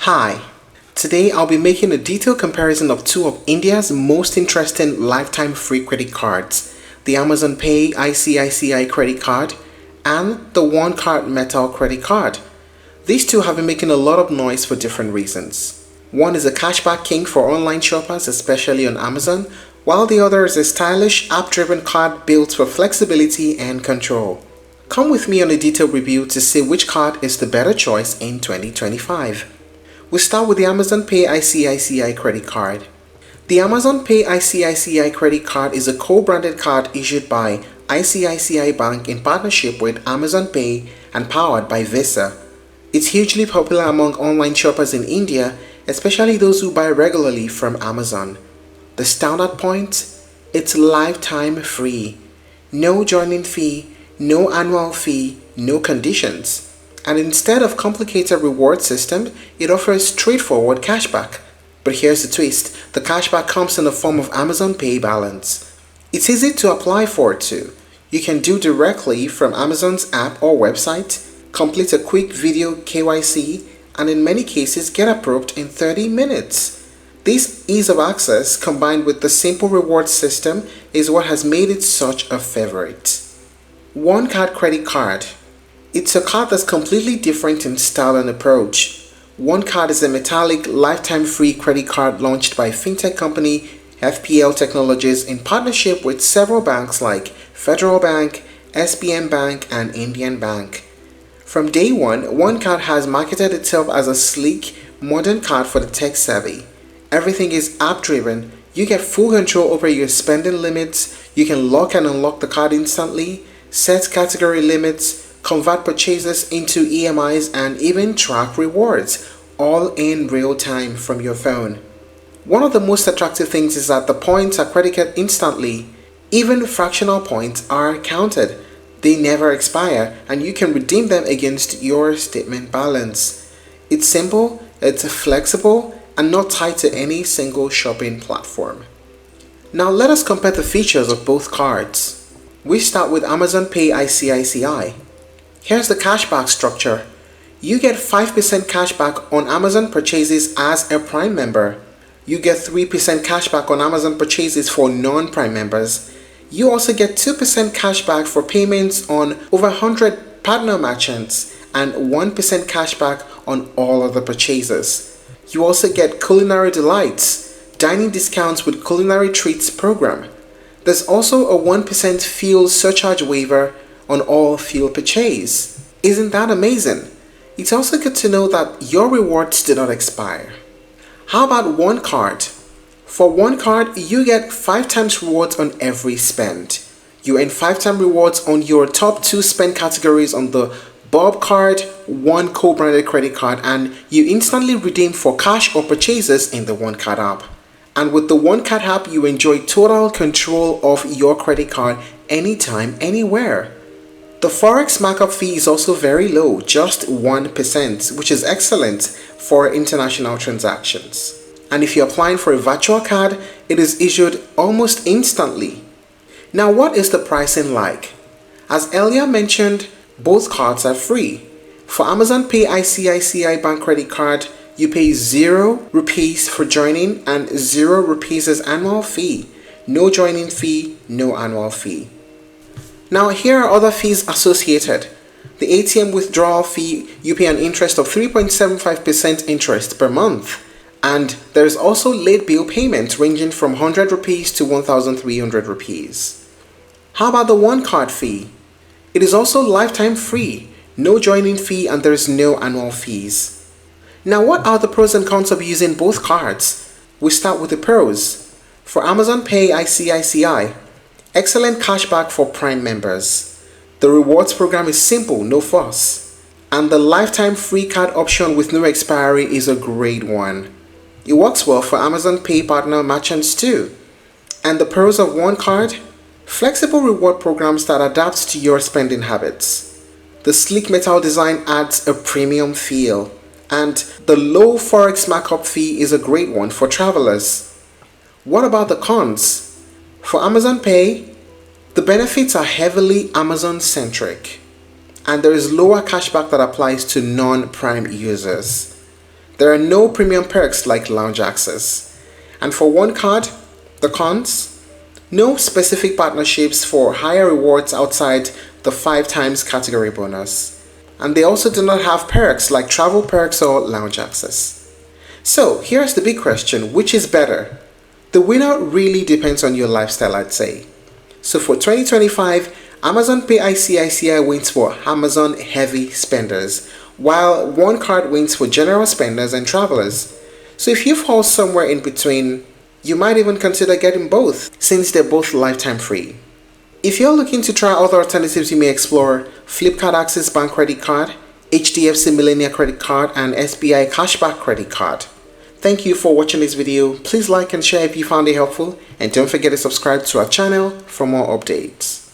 Hi, today I'll be making a detailed comparison of two of India's most interesting lifetime free credit cards, the Amazon Pay ICICI credit card and the One Card Metal credit card. These two have been making a lot of noise for different reasons. One is a cashback king for online shoppers, especially on Amazon, while the other is a stylish, app-driven card built for flexibility and control. Come with me on a detailed review to see which card is the better choice in 2025. We start with the Amazon Pay ICICI credit card. The Amazon Pay ICICI credit card is a co-branded card issued by ICICI Bank in partnership with Amazon Pay and powered by Visa. It's hugely popular among online shoppers in India, especially those who buy regularly from Amazon. The standout point? It's lifetime free. No joining fee, no annual fee, no conditions. And instead of complicated reward system, it offers straightforward cashback. But here's the twist, the cashback comes in the form of Amazon Pay balance. It's easy to apply for too. You can do directly from Amazon's app or website, complete a quick video KYC, and in many cases get approved in 30 minutes. This ease of access combined with the simple reward system is what has made it such a favorite. One Card credit card. It's a card that's completely different in style and approach. One Card is a metallic lifetime free credit card launched by fintech company FPL Technologies in partnership with several banks like Federal Bank, SBM Bank, and Indian Bank. From day one, One Card has marketed itself as a sleek, modern card for the tech savvy. Everything is app-driven. You get full control over your spending limits. You can lock and unlock the card instantly, set category limits, convert purchases into EMIs, and even track rewards, all in real time from your phone. One of the most attractive things is that the points are credited instantly. Even fractional points are counted. They never expire, and you can redeem them against your statement balance. It's simple, it's flexible, and not tied to any single shopping platform. Now let us compare the features of both cards. We start with Amazon Pay ICICI. Here's the cashback structure. You get 5% cashback on Amazon purchases as a Prime member. You get 3% cashback on Amazon purchases for non-Prime members. You also get 2% cashback for payments on over 100 partner merchants and 1% cashback on all other purchases. You also get culinary delights, dining discounts with culinary treats program. There's also a 1% fuel surcharge waiver on all fuel purchase. Isn't that amazing? It's also good to know that your rewards do not expire. How about One Card? For One Card, you get 5 times rewards on every spend. You earn 5 times rewards on your top 2 spend categories on the Bob Card, One co-branded credit card, and you instantly redeem for cash or purchases in the One Card app. And with the One Card app, you enjoy total control of your credit card anytime, anywhere. The Forex markup fee is also very low, just 1%, which is excellent for international transactions. And if you're applying for a virtual card, it is issued almost instantly. Now, what is the pricing like? As earlier mentioned, both cards are free. For Amazon Pay ICICI Bank credit card, you pay 0 rupees for joining and 0 rupees as annual fee. No joining fee, no annual fee. Now here are other fees associated. The ATM withdrawal fee, you pay an interest of 3.75% interest per month. And there is also late bill payment ranging from 100 rupees to 1,300 rupees. How about the One Card fee? It is also lifetime free, no joining fee, and there is no annual fees. Now what are the pros and cons of using both cards? We start with the pros. For Amazon Pay ICICI, excellent cashback for Prime members. The rewards program is simple, no fuss. And the lifetime free card option with no expiry is a great one. It works well for Amazon Pay partner merchants too. And the pros of One Card? Flexible reward programs that adapt to your spending habits. The sleek metal design adds a premium feel. And the low Forex markup fee is a great one for travelers. What about the cons? For Amazon Pay, the benefits are heavily Amazon-centric, and there is lower cashback that applies to non-Prime users. There are no premium perks like lounge access. And for one card, the cons: no specific partnerships for higher rewards outside the 5 times category bonus. And they also do not have perks like travel perks or lounge access. So here's the big question: which is better? The winner really depends on your lifestyle, I'd say. So for 2025, Amazon Pay ICICI wins for Amazon heavy spenders, while one card wins for general spenders and travelers. So if you fall somewhere in between, you might even consider getting both, since they're both lifetime free. If you're looking to try other alternatives, you may explore Flipkart Access Bank Credit Card, HDFC Millennium Credit Card, and SBI Cashback Credit Card. Thank you for watching this video. Please like and share if you found it helpful, and don't forget to subscribe to our channel for more updates.